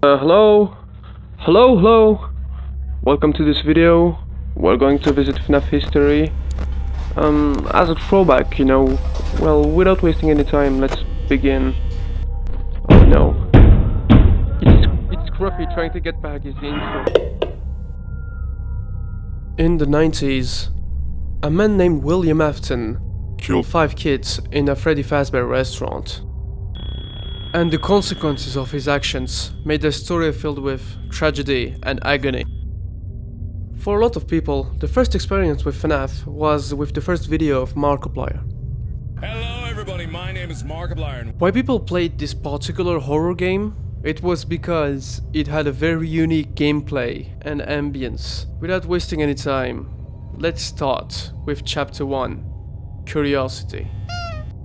Hello. Welcome to this video. We're going to visit FNaF history. As a throwback, well, without wasting any time, let's begin. Oh no. It's Scruffy trying to get back his intro. In the 90s, a man named William Afton killed 5 kids in a Freddy Fazbear restaurant. And the consequences of his actions made the story filled with tragedy and agony. For a lot of people, the first experience with FNaF was with the first video of Markiplier. Hello everybody, my name is Markiplier. Why people played this particular horror game? It was because it had a very unique gameplay and ambience. Without wasting any time, let's start with Chapter 1, Curiosity.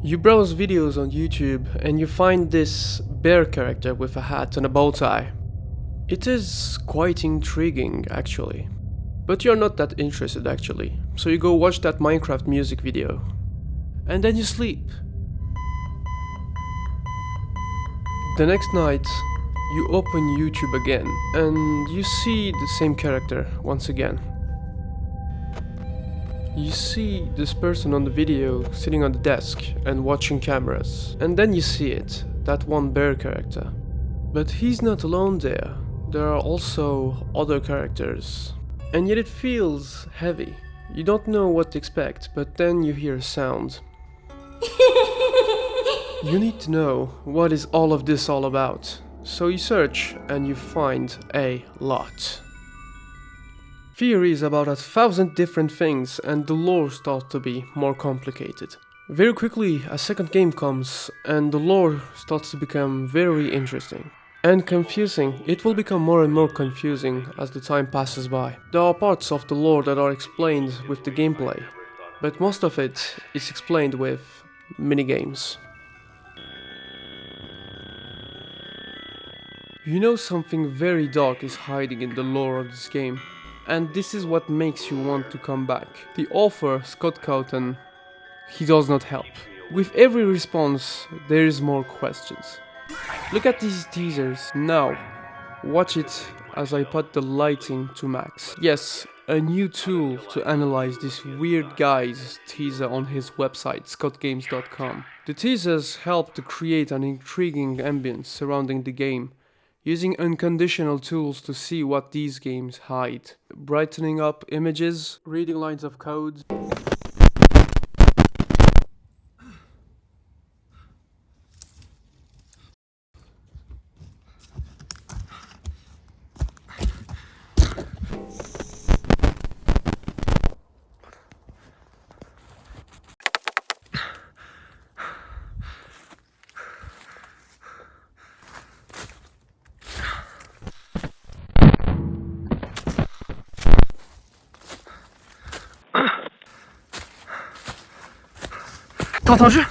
You browse videos on YouTube and you find this bear character with a hat and a bow tie. It is quite intriguing actually. But you're not that interested actually, so you go watch that Minecraft music video. And then you sleep. The next night, you open YouTube again and you see the same character once again. You see this person on the video sitting on the desk and watching cameras. And then you see it, that one bear character. But he's not alone there. There are also other characters. And yet it feels heavy. You don't know what to expect, but then you hear a sound. You need to know what is all of this all about. So you search and you find a lot. Theories about 1,000 different things, and the lore starts to be more complicated. Very quickly a second game comes and the lore starts to become very interesting. And confusing. It will become more and more confusing as the time passes by. There are parts of the lore that are explained with the gameplay, but most of it is explained with minigames. You know something very dark is hiding in the lore of this game. And this is what makes you want to come back. The author, Scott Cawthon, he does not help. With every response, there is more questions. Look at these teasers now. Watch it as I put the lighting to max. Yes, a new tool to analyze this weird guy's teaser on his website, scottgames.com. The teasers help to create an intriguing ambience surrounding the game, using unconditional tools to see what these games hide. Brightening up images, reading lines of code. T'as entendu?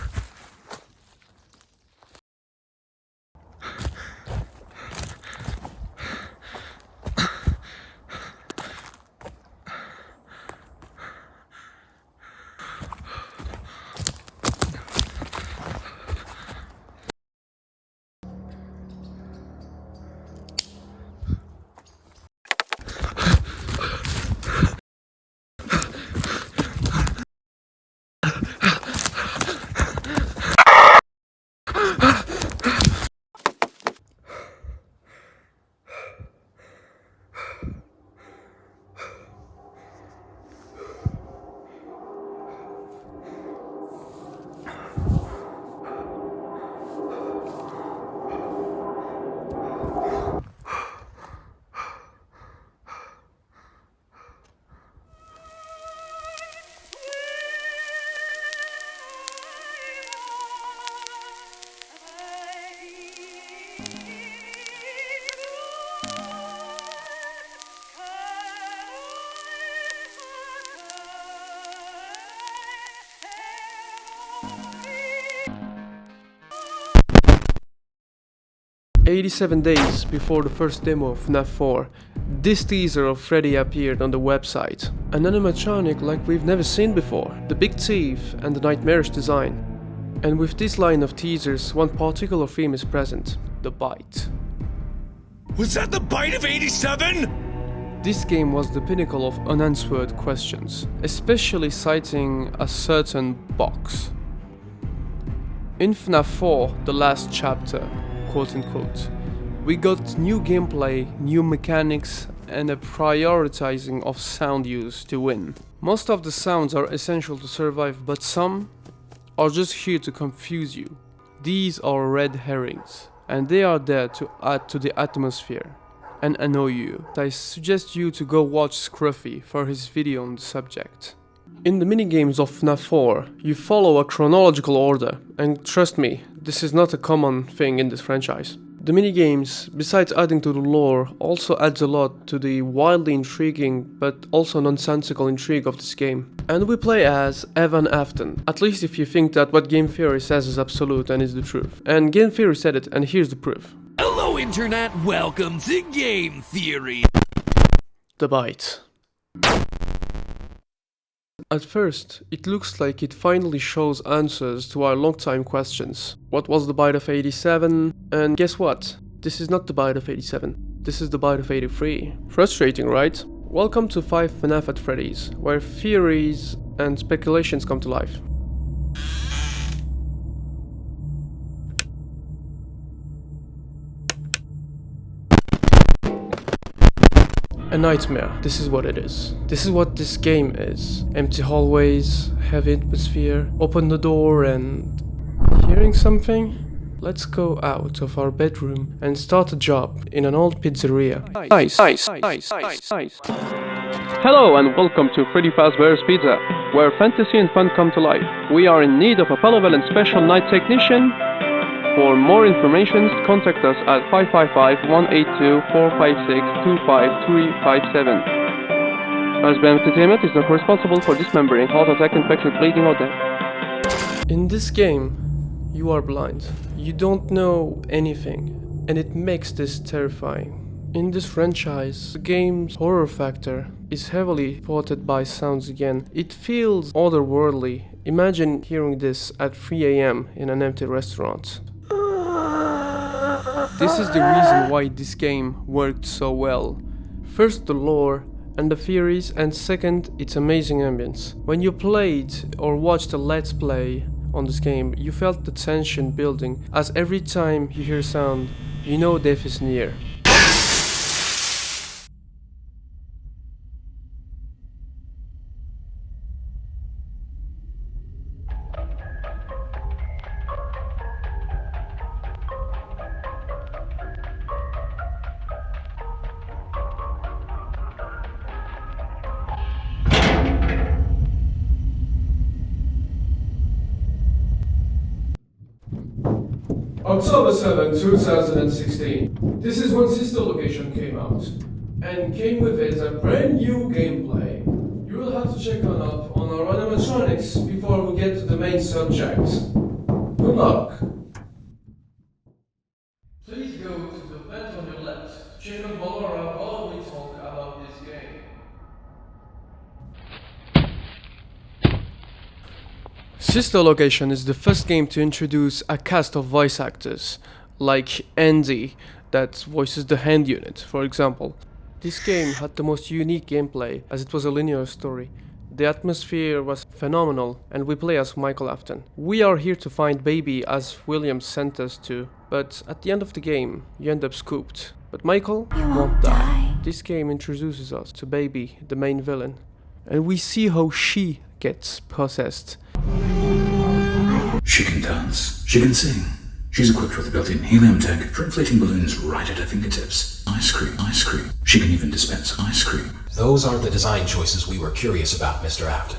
"87 days before the first demo of FNaF 4, this teaser of Freddy appeared on the website. An animatronic like we've never seen before, the big teeth and the nightmarish design. And with this line of teasers, one particular theme is present, the bite. Was that the bite of 87? This game was the pinnacle of unanswered questions, especially citing a certain box. In FNAF 4, the last chapter, quote unquote, we got new gameplay, new mechanics, and a prioritizing of sound use to win. Most of the sounds are essential to survive, but some are just here to confuse you. These are red herrings, and they are there to add to the atmosphere and annoy you. I suggest you to go watch Scruffy for his video on the subject. In the minigames of FNAF 4, you follow a chronological order, and trust me, this is not a common thing in this franchise. The minigames, besides adding to the lore, also adds a lot to the wildly intriguing but also nonsensical intrigue of this game. And we play as Evan Afton, at least if you think that what Game Theory says is absolute and is the truth. And Game Theory said it, and here's the proof. Hello Internet, welcome to Game Theory. The bite. At first, it looks like it finally shows answers to our long-time questions. What was the bite of 87? And guess what? This is not the bite of 87. This is the bite of 83. Frustrating, right? Welcome to 5 FNAF at Freddy's, where theories and speculations come to life. A nightmare, this is what it is. This is what this game is. Empty hallways, heavy atmosphere, open the door and... hearing something? Let's go out of our bedroom and start a job in an old pizzeria. Nice. Hello and welcome to Freddy Fazbear's Pizza, where fantasy and fun come to life. We are in need of a Pawel and special night technician. For more information, contact us at 555-182-456-25357. Fazbear Entertainment is not responsible for dismembering, heart attack, infection, bleeding, or death. In this game, you are blind. You don't know anything, and it makes this terrifying. In this franchise, the game's horror factor is heavily supported by sounds again. It feels otherworldly. Imagine hearing this at 3 AM in an empty restaurant. This is the reason why this game worked so well. First, the lore and the theories, and second, its amazing ambience. When you played or watched a let's play on this game, you felt the tension building, as every time you hear sound, you know death is near. October 7, 2016. This is when Sister Location came out, and came with it a brand new gameplay. You will have to check on up on our animatronics before we get to the main subject. Good luck! Please go to the vent on your left to check on Valora while we talk about this game. Sister Location is the first game to introduce a cast of voice actors, like Andy, that voices the hand unit, for example. This game had the most unique gameplay, as it was a linear story. The atmosphere was phenomenal, and we play as Michael Afton. We are here to find Baby, as William sent us to, but at the end of the game, you end up scooped. But Michael won't die. This game introduces us to Baby, the main villain, and we see how she gets possessed. She can dance. She can sing. She's equipped with a built-in helium tank for inflating balloons right at her fingertips. Ice cream, ice cream. She can even dispense ice cream. Those aren't the design choices we were curious about, Mr. Afton.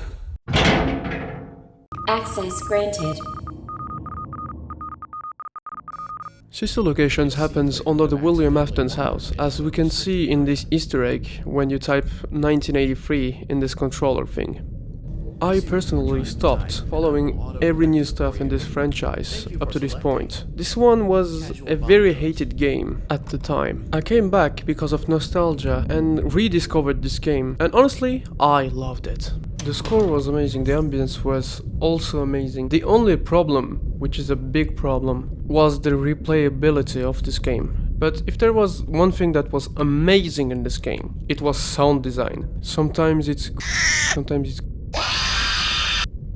Access granted. Sister Locations happens under the William Afton's house, as we can see in this Easter egg when you type 1983 in this controller thing. I personally stopped following every new stuff in this franchise up to this point. This one was a very hated game at the time. I came back because of nostalgia and rediscovered this game, and honestly, I loved it. The score was amazing, the ambience was also amazing. The only problem, which is a big problem, was the replayability of this game. But if there was one thing that was amazing in this game, it was sound design. Sometimes it's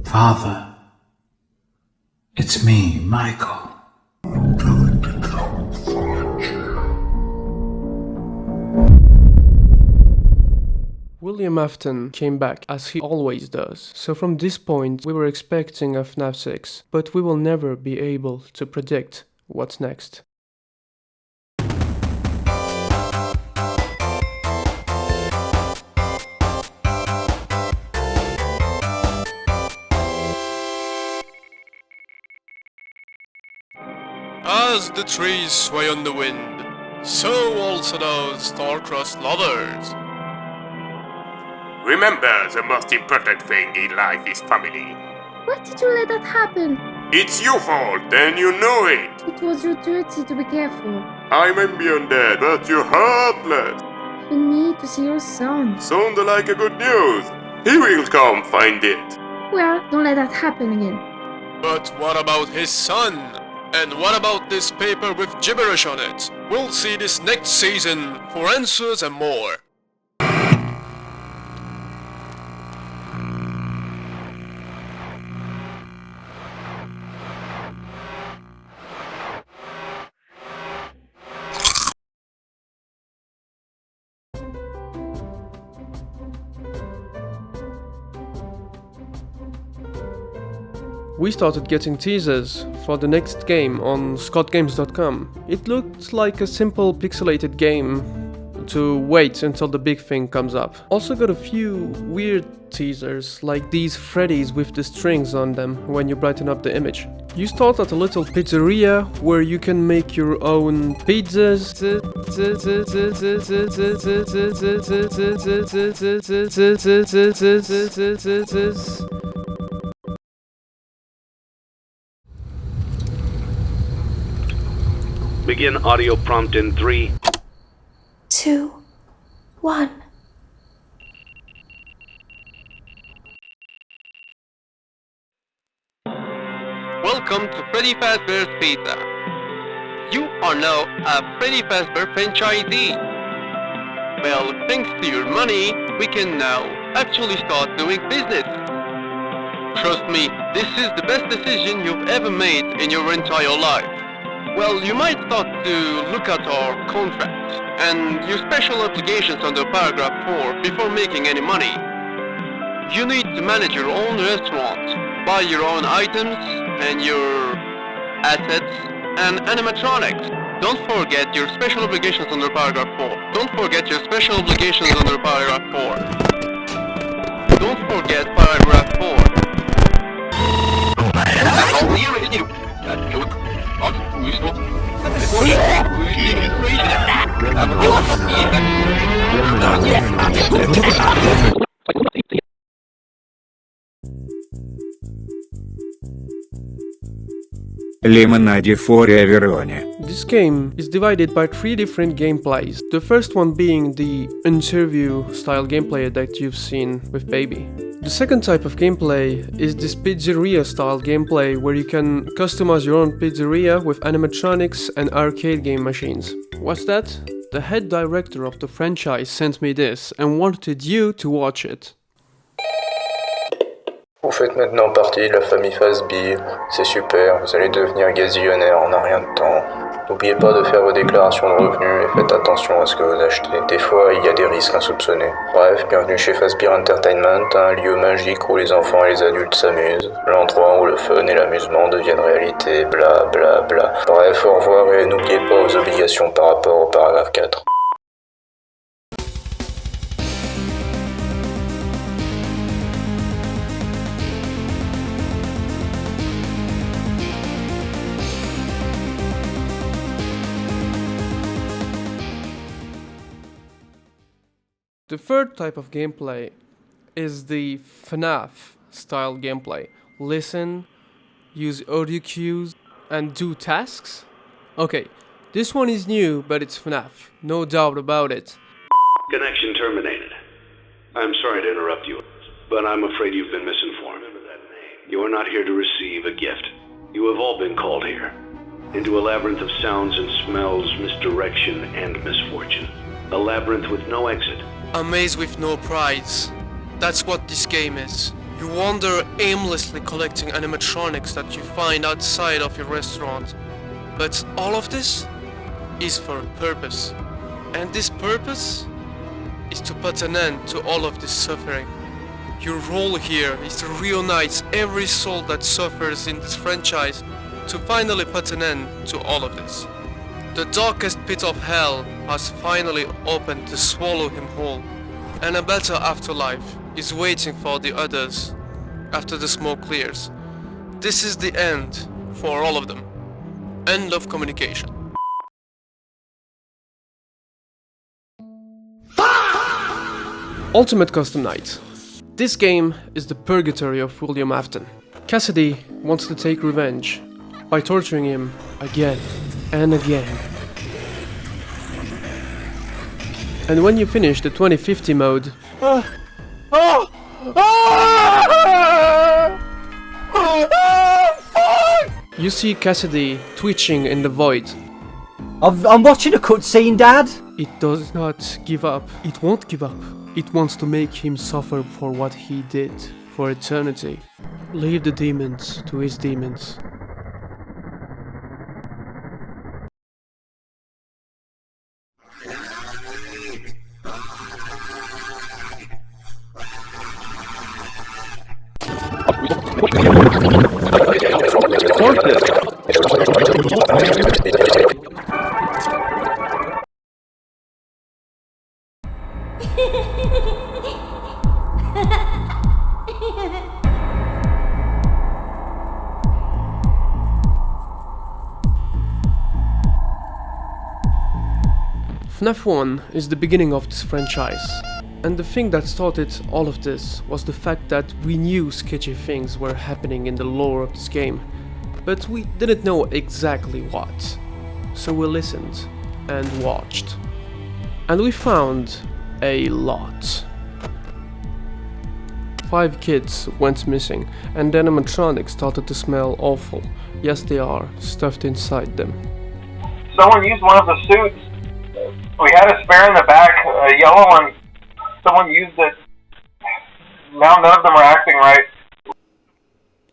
Father, it's me, Michael. William Afton came back, as he always does, so from this point we were expecting a FNAF 6, but we will never be able to predict what's next. As the trees sway on the wind, so also those star-crossed lovers. Remember, the most important thing in life is family. Why did you let that happen? It's your fault, and you know it. It was your duty to be careful. I'm beyond that, but you're heartless. You need to see your son. Sound like a good news. He will come find it. Well, don't let that happen again. But what about his son? And what about this paper with gibberish on it? We'll see this next season for answers and more. We started getting teasers for the next game on scottgames.com. It looked like a simple pixelated game to wait until the big thing comes up. Also got a few weird teasers like these freddies with the strings on them when you brighten up the image. You start at a little pizzeria where you can make your own pizzas. Begin audio prompt in 3, 2, 1. Welcome to Freddy Fazbear's Pizza. You are now a Freddy Fazbear franchisee. Well, thanks to your money, we can now actually start doing business. Trust me, this is the best decision you've ever made in your entire life. Well, you might start to look at our contracts and your special obligations under paragraph 4 before making any money. You need to manage your own restaurant, buy your own items and your assets and animatronics. Don't forget your special obligations under paragraph 4. Don't forget your special obligations under paragraph 4. Don't forget paragraph 4. Lemonade forever on. This game is divided by 3 different gameplays. The first one being the interview style gameplay that you've seen with Baby. The second type of gameplay is this pizzeria style gameplay where you can customize your own pizzeria with animatronics and arcade game machines. What's that? The head director of the franchise sent me this and wanted you to watch it. Vous faites maintenant partie de la famille Fazbear, c'est super, vous allez devenir gazillionnaire en un rien de temps. N'oubliez pas de faire vos déclarations de revenus et faites attention à ce que vous achetez. Des fois, il y a des risques insoupçonnés. Bref, bienvenue chez Fazbear Entertainment, un lieu magique où les enfants et les adultes s'amusent. L'endroit où le fun et l'amusement deviennent réalité, bla bla bla. Bref, au revoir et n'oubliez pas vos obligations par rapport au paragraphe 4. The third type of gameplay is the FNAF style gameplay. Listen, use audio cues, and do tasks? Okay, this one is new, but it's FNAF, no doubt about it. Connection terminated. I'm sorry to interrupt you, but I'm afraid you've been misinformed. You are not here to receive a gift. You have all been called here. into a labyrinth of sounds and smells, misdirection, and misfortune. A labyrinth with no exit. A maze with no prize. That's what this game is. You wander aimlessly collecting animatronics that you find outside of your restaurant. But all of this is for a purpose. And this purpose is to put an end to all of this suffering. Your role here is to reunite every soul that suffers in this franchise to finally put an end to all of this. The darkest pit of hell has finally opened to swallow him whole, and a better afterlife is waiting for the others after the smoke clears. This is the end for all of them. End of communication. Ultimate Custom Night. This game is the purgatory of William Afton. Cassidy wants to take revenge by torturing him again and again. And when you finish the 2050 mode, you see Cassidy twitching in the void. I'm watching a cutscene, Dad. It does not give up. It won't give up. It wants to make him suffer for what he did for eternity. Leave the demons to his demons. FNaF 1 is the beginning of this franchise, and the thing that started all of this was the fact that we knew sketchy things were happening in the lore of this game, but we didn't know exactly what. So we listened and watched, and we found a lot. 5 kids went missing, and the animatronics started to smell awful. Yes, they are, stuffed inside them. Someone used one of the suits. We had a spare in the back, a yellow one. Someone used it. Now none of them are acting right.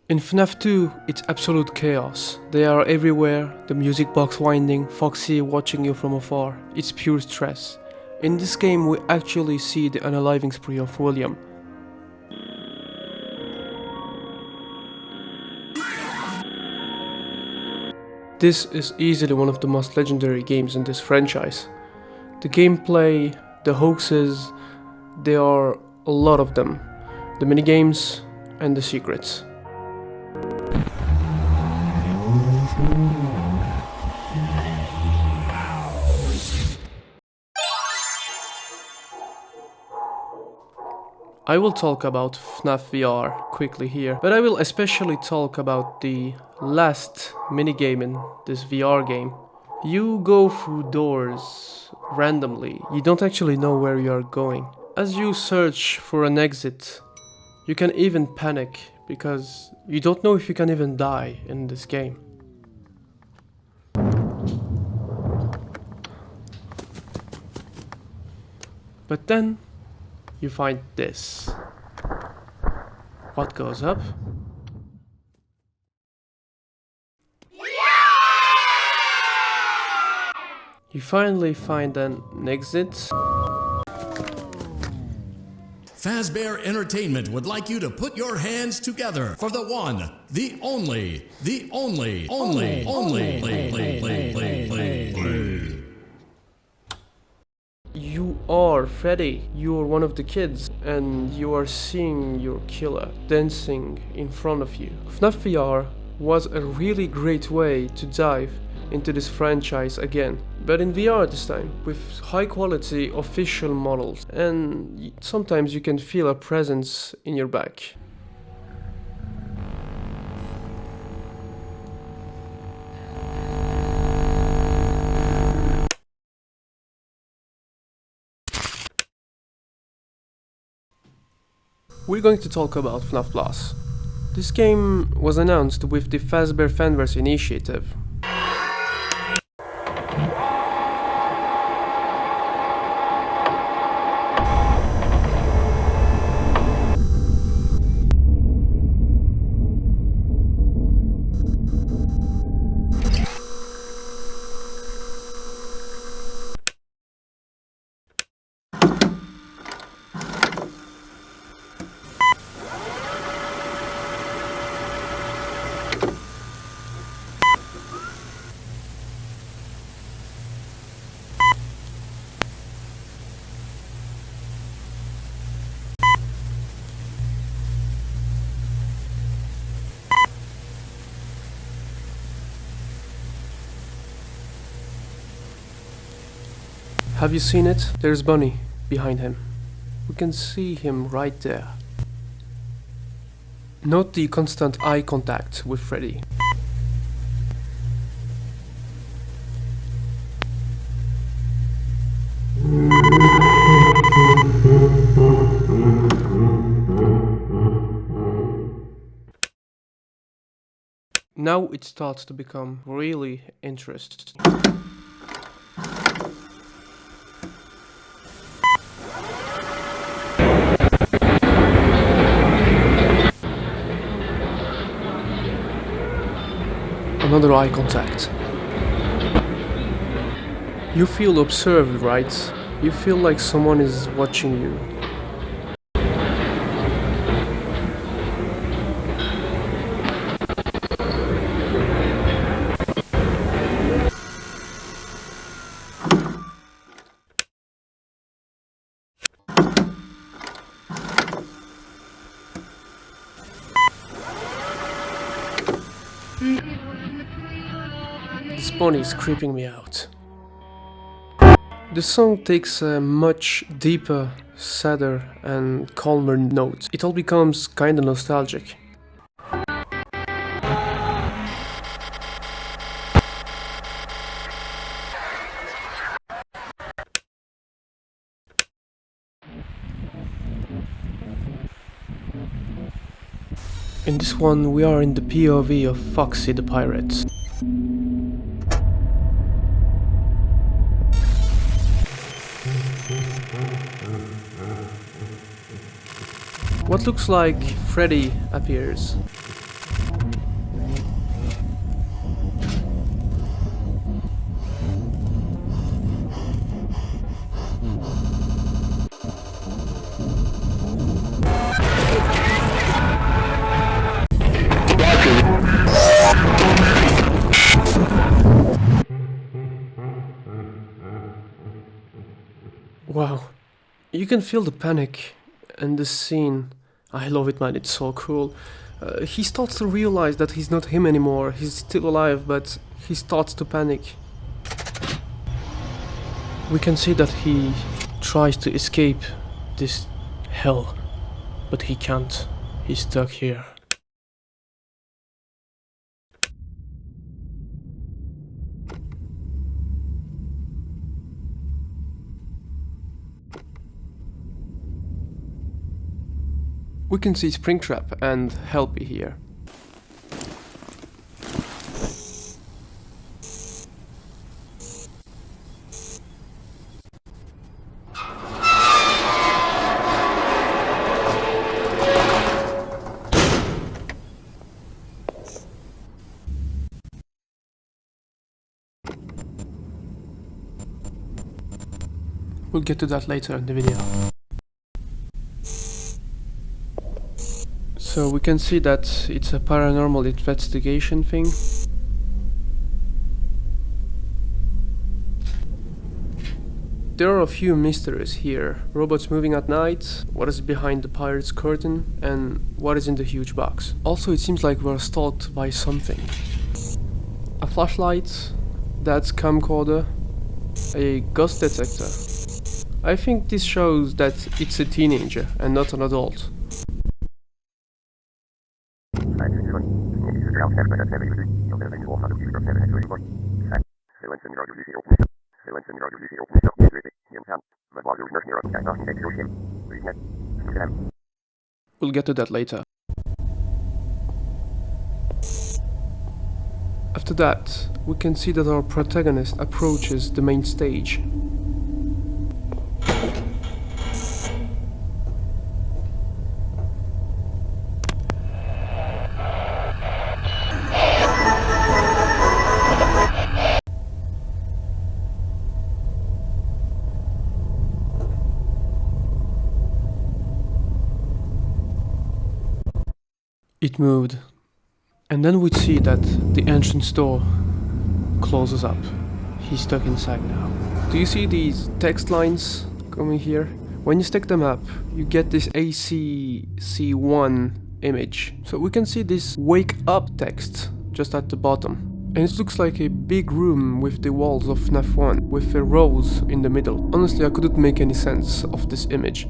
In FNaF 2, it's absolute chaos. They are everywhere, the music box winding, Foxy watching you from afar. It's pure stress. In this game, we actually see the unaliving spree of William. This is easily one of the most legendary games in this franchise. The gameplay, the hoaxes, there are a lot of them. The minigames and the secrets. I will talk about FNaF VR quickly here, but I will especially talk about the last minigame in this VR game. You go through doors randomly, you don't actually know where you are going. As you search for an exit, you can even panic because you don't know if you can even die in this game. But then you find this. What goes up? You finally find an exit. Fazbear Entertainment would like you to put your hands together for the one, the only. You are Freddy, you are one of the kids, and you are seeing your killer dancing in front of you. FNaF VR was a really great way to dive into this franchise again, but in VR this time, with high quality official models, and sometimes you can feel a presence in your back. We're going to talk about FNaF Plus. This game was announced with the Fazbear Fanverse initiative. Have you seen it? There's Bunny behind him. We can see him right there. Note the constant eye contact with Freddy. Now it starts to become really interesting. Another eye contact. You feel observed, right? You feel like someone is watching you. This bunny is creeping me out. The song takes a much deeper, sadder and calmer note. It all becomes kinda nostalgic. In this one we are in the POV of Foxy the pirate. What looks like Freddy appears. Wow, you can feel the panic and the scene. I love it, man, it's so cool. He starts to realize that he's not him anymore, he's still alive, but he starts to panic. We can see that he tries to escape this hell, but he can't. He's stuck here. We can see Springtrap and Helpy here. We'll get to that later in the video. So we can see that it's a paranormal investigation thing. There are a few mysteries here. Robots moving at night, what is behind the pirate's curtain, and what is in the huge box. Also, it seems like we're stalked by something. A flashlight, that's camcorder, a ghost detector. I think this shows that it's a teenager and not an adult. We'll get to that later. After that, we can see that our protagonist approaches the main stage. It moved, and then we'd see that the entrance door closes up. He's stuck inside now. Do you see these text lines coming here? When you stick them up, you get this ACC1 image. So we can see this wake up text just at the bottom. And it looks like a big room with the walls of FNAF 1, with a rose in the middle. Honestly, I couldn't make any sense of this image.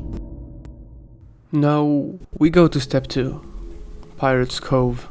Now, we go to step 2. Pirate's Cove.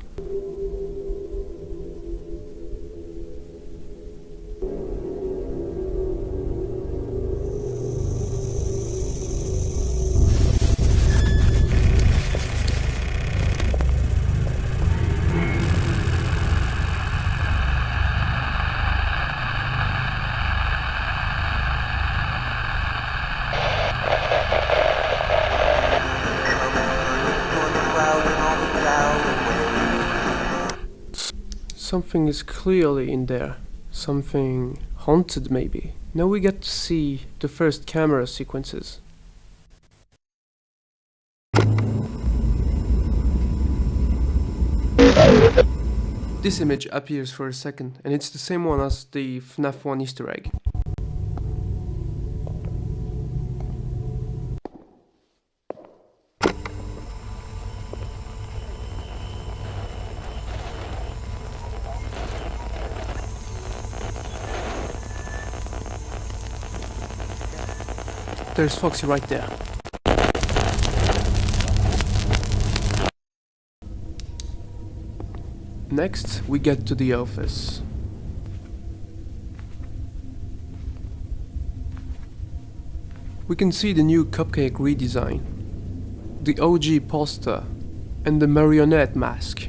Something is clearly in there. Something haunted, maybe. Now we get to see the first camera sequences. This image appears for a second, and it's the same one as the FNAF 1 Easter egg. There's Foxy right there. Next, we get to the office. We can see the new cupcake redesign, the OG poster, and the marionette mask.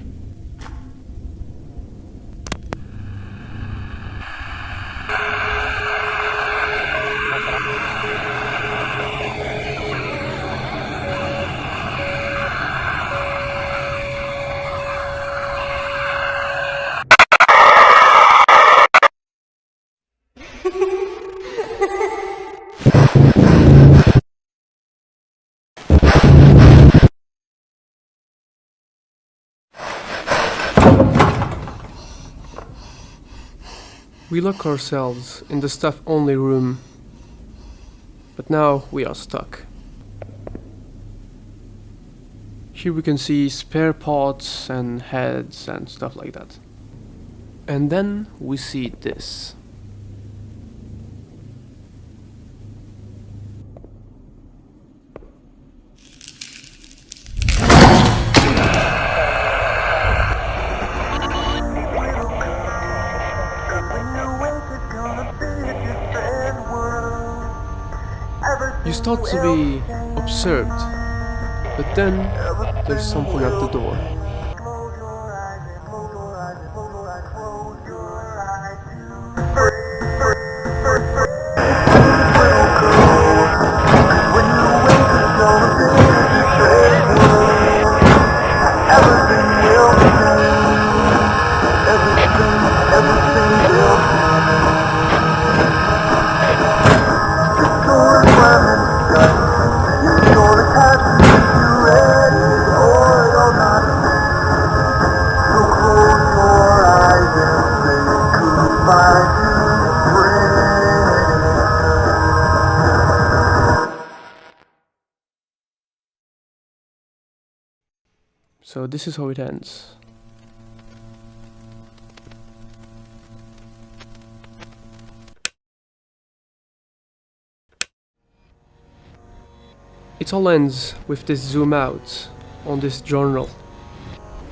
We lock ourselves in the staff-only room, but now we are stuck. Here we can see spare parts and heads and stuff like that. And then we see this. You start to be observed, but then there's something at the door. So this is how it ends. It all ends with this zoom out on this journal.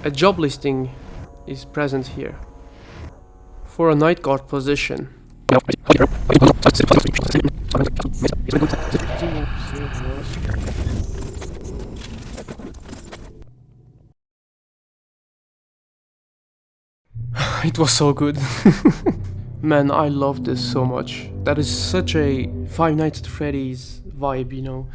A job listing is present here for a night guard position. It was so good. Man, I love this so much. That is such a Five Nights at Freddy's vibe, you know.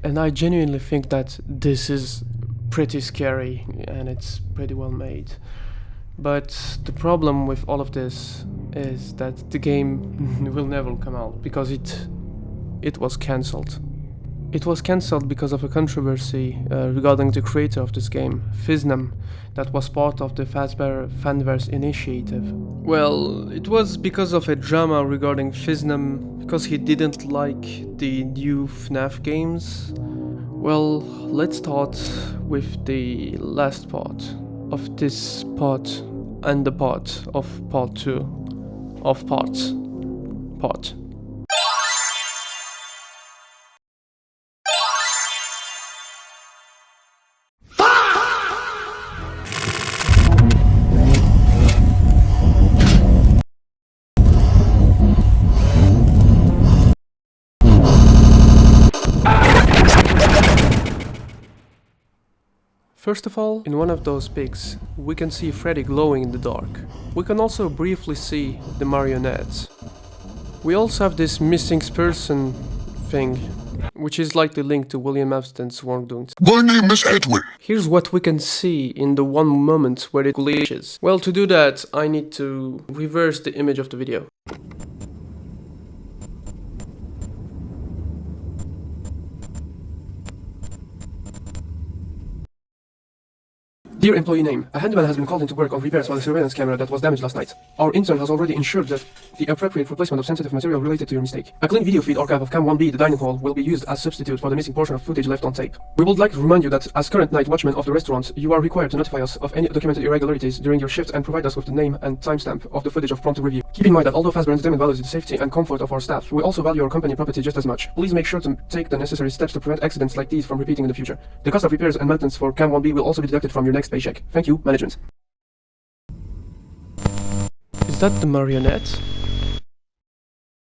And I genuinely think that this is pretty scary and it's pretty well made. But the problem with all of this is that the game will never come out because it was cancelled. It was cancelled because of a controversy regarding the creator of this game, Phisnom, that was part of the Fazbear Fanverse initiative. Well, it was because of a drama regarding Phisnom, because he didn't like the new FNAF games. Well, let's start with the last part of this part and the part of part 2 of parts. Part. First of all, in one of those pics, we can see Freddy glowing in the dark. We can also briefly see the marionettes. We also have this missing person thing, which is likely linked to William Afton's wrongdoings. My name is Edwin. Here's what we can see in the one moment where it glitches. Well, to do that, I need to reverse the image of the video. Dear employee name, a handyman has been called into work on repairs for the surveillance camera that was damaged last night. Our intern has already ensured that the appropriate replacement of sensitive material related to your mistake. A clean video feed archive of Cam 1B, the dining hall, will be used as substitute for the missing portion of footage left on tape. We would like to remind you that as current night watchman of the restaurant, you are required to notify us of any documented irregularities during your shift and provide us with the name and timestamp of the footage of prompt review. Keep in mind that although Fazbear Entertainment values the safety and comfort of our staff, we also value our company property just as much. Please make sure to take the necessary steps to prevent accidents like these from repeating in the future. The cost of repairs and maintenance for Cam 1B will also be deducted from your next paycheck. Thank you, management. Is that the marionette?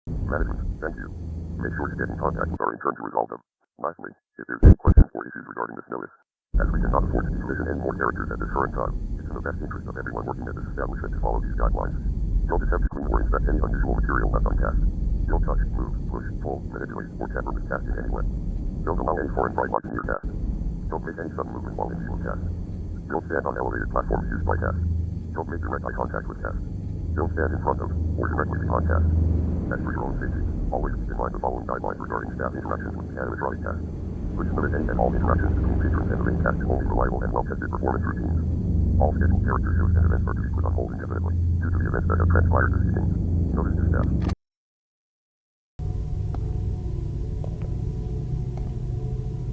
Management, thank you. Make sure to get in contact with our intern to resolve them. Lastly, if there's any questions or issues regarding this notice, as we cannot afford to decommission any more characters at this current time, it's in the best interest of everyone working at this establishment to follow these guidelines. Don't attempt to clean or inspect any unusual material left uncast. Don't touch, move, push, pull, manipulate, or tamper with cast in any way. Don't allow any foreign bright light in your cast. Don't make any sudden movement while in your cast. Don't stand on elevated platforms used by cast. Don't make direct eye contact with cast. Don't stand in front of or directly behind cast. As for your own safety, always keep in mind the following guidelines regarding staff interactions with the animatronic cast. Please limit any and all interactions between patrons and the main cast to only reliable and well-tested performance routines. All scheduled character shows and events are to be put on hold indefinitely due to the events that have transpired this evening. Notice to staff.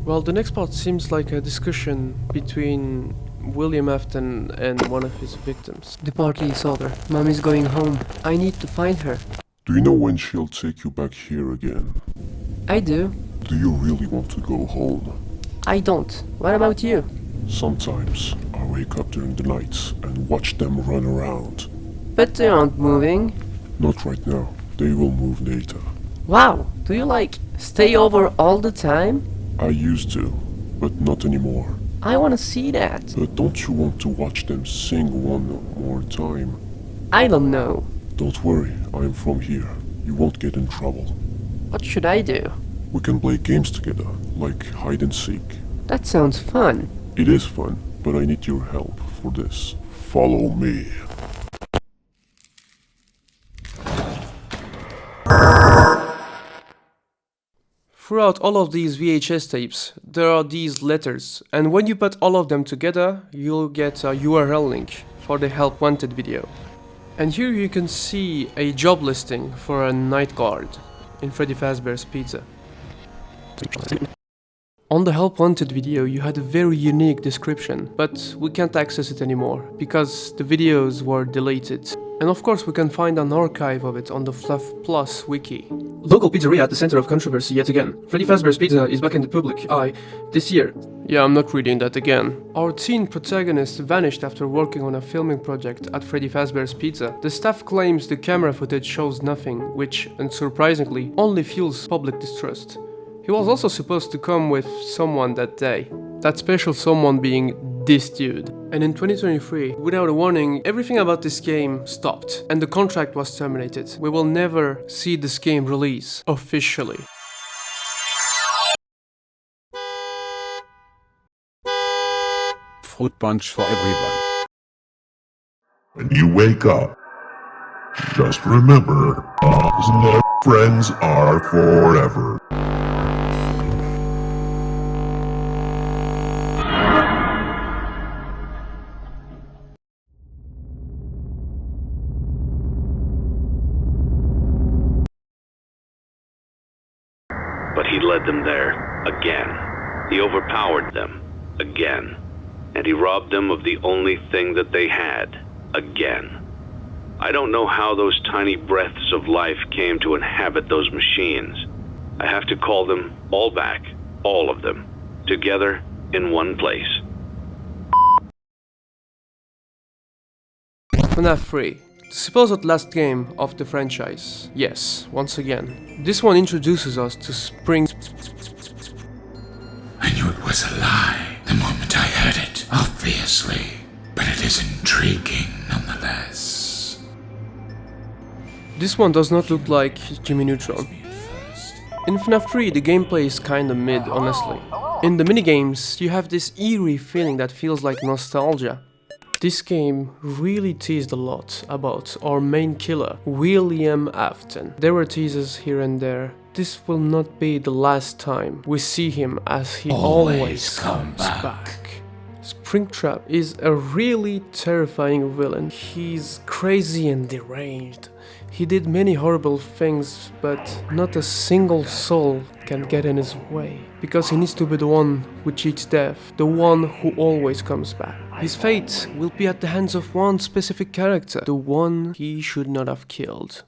Well, the next part seems like a discussion between William Afton and one of his victims. The party is over. Mom is going home. I need to find her. Do you know when she'll take you back here again? I do. Do you really want to go home? I don't. What about you? Sometimes I wake up during the nights and watch them run around. But they aren't moving. Not right now. They will move later. Wow, do you stay over all the time? I used to, but not anymore. I want to see that. But don't you want to watch them sing one more time? I don't know. Don't worry, I'm from here. You won't get in trouble. What should I do? We can play games together, like hide and seek. That sounds fun. It is fun, but I need your help for this. Follow me. Throughout all of these VHS tapes, there are these letters, and when you put all of them together, you'll get a URL link for the Help Wanted video. And here you can see a job listing for a night guard in Freddy Fazbear's Pizza. On the Help Wanted video, you had a very unique description, but we can't access it anymore because the videos were deleted. And of course we can find an archive of it on the Fluff Plus wiki. Local pizzeria at the center of controversy yet again. Freddy Fazbear's Pizza is back in the public eye this year. Yeah, I'm not reading that again. Our teen protagonist vanished after working on a filming project at Freddy Fazbear's Pizza. The staff claims the camera footage shows nothing, which, unsurprisingly, only fuels public distrust. He was also supposed to come with someone that day. That special someone being this dude. And in 2023, without a warning, everything about this game stopped and the contract was terminated. We will never see this game release officially. Fruit punch for everyone. When you wake up, just remember, us and their friends are forever. But he led them there, again. He overpowered them, again. And he robbed them of the only thing that they had, again. I don't know how those tiny breaths of life came to inhabit those machines. I have to call them all back, all of them, together in one place. FNaF 3, the supposed last game of the franchise. Yes, once again. This one introduces us to Spring. I knew it was a lie the moment I heard it, obviously, but it is intriguing nonetheless. This one does not look like Jimmy Neutron. In FNaF 3, the gameplay is kinda mid, honestly. In the minigames, you have this eerie feeling that feels like nostalgia. This game really teased a lot about our main killer, William Afton. There were teases here and there. This will not be the last time we see him, as he always comes back. Springtrap is a really terrifying villain. He's crazy and deranged. He did many horrible things, but not a single soul can get in his way. Because he needs to be the one who cheats death, the one who always comes back. His fate will be at the hands of one specific character, the one he should not have killed.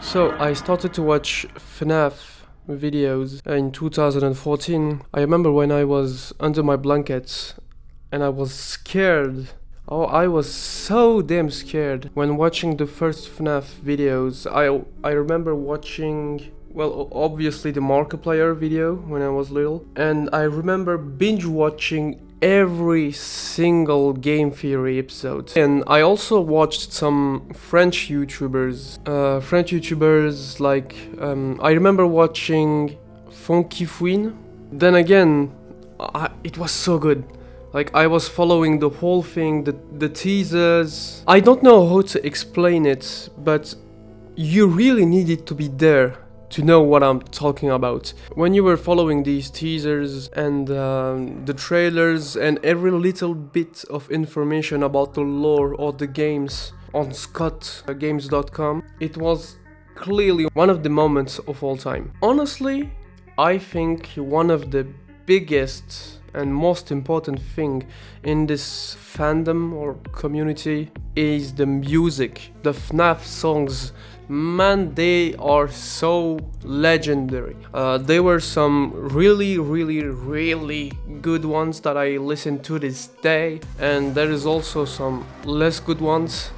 So I started to watch FNaF videos in 2014. I remember when I was under my blankets and I was scared. Oh, I was so damn scared when watching the first FNaF videos. I remember watching, well, obviously the Markiplier video when I was little, and I remember binge watching every single game theory episode. And I also watched some French YouTubers like I remember watching Funky Fouine. Then again, it was so good. Like, I was following the whole thing, the teasers. I don't know how to explain it, but you really needed to be there to know what I'm talking about. When you were following these teasers and the trailers and every little bit of information about the lore or the games on scottgames.com, it was clearly one of the moments of all time. Honestly, I think one of the biggest and most important thing in this fandom or community is the music. The FNaF songs, man, they are so legendary. There were some really good ones that I listen to this day, and there is also some less good ones.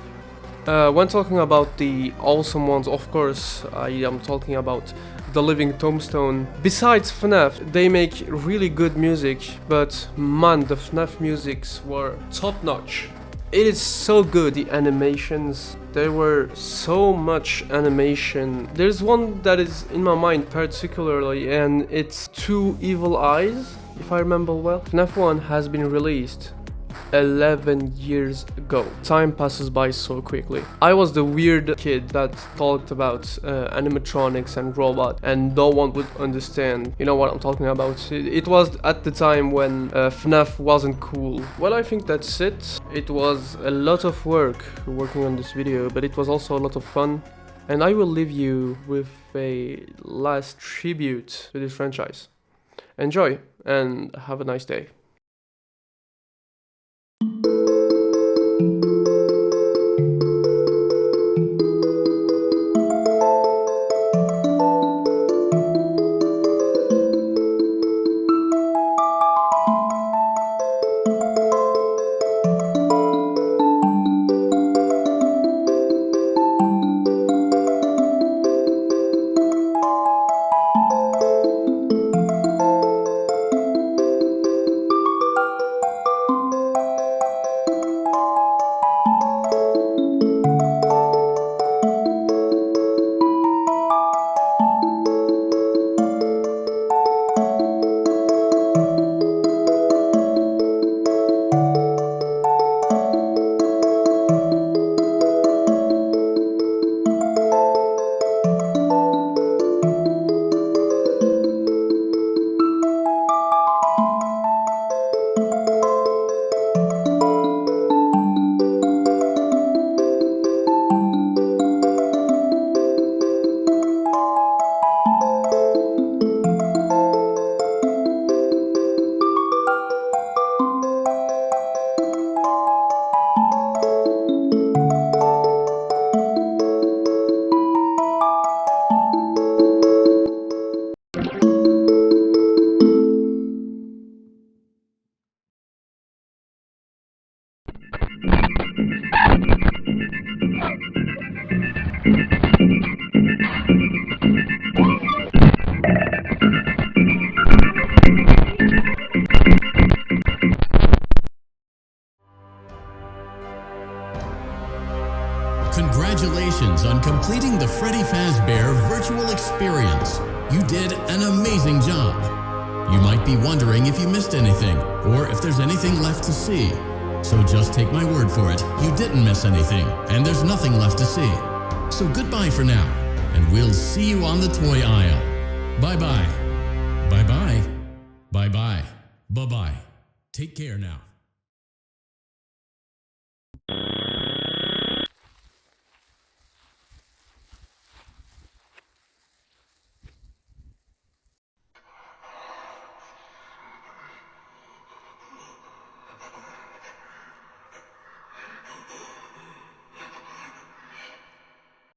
When talking about the awesome ones, of course, I am talking about The Living Tombstone. Besides FNaF, they make really good music, but man, the FNaF musics were top notch. It is so good, the animations. There were so much animation. There's one that is in my mind particularly, and it's Two Evil Eyes, if I remember well. FNaF 1 has been released 11 years ago. Time passes by so quickly. I was the weird kid that talked about animatronics and robot, and no one would understand, you know what I'm talking about. It was at the time when FNaF wasn't cool. Well, I think that's it. It was a lot of work working on this video, but it was also a lot of fun. And I will leave you with a last tribute to this franchise. Enjoy and have a nice day. Congratulations on completing the Freddy Fazbear virtual experience. You did an amazing job. You might be wondering if you missed anything, or if there's anything left to see. So just take my word for it, you didn't miss anything, and there's nothing left to see. So goodbye for now, and we'll see you on the toy aisle. Bye-bye. Bye-bye. Bye-bye. Bye-bye. Take care now.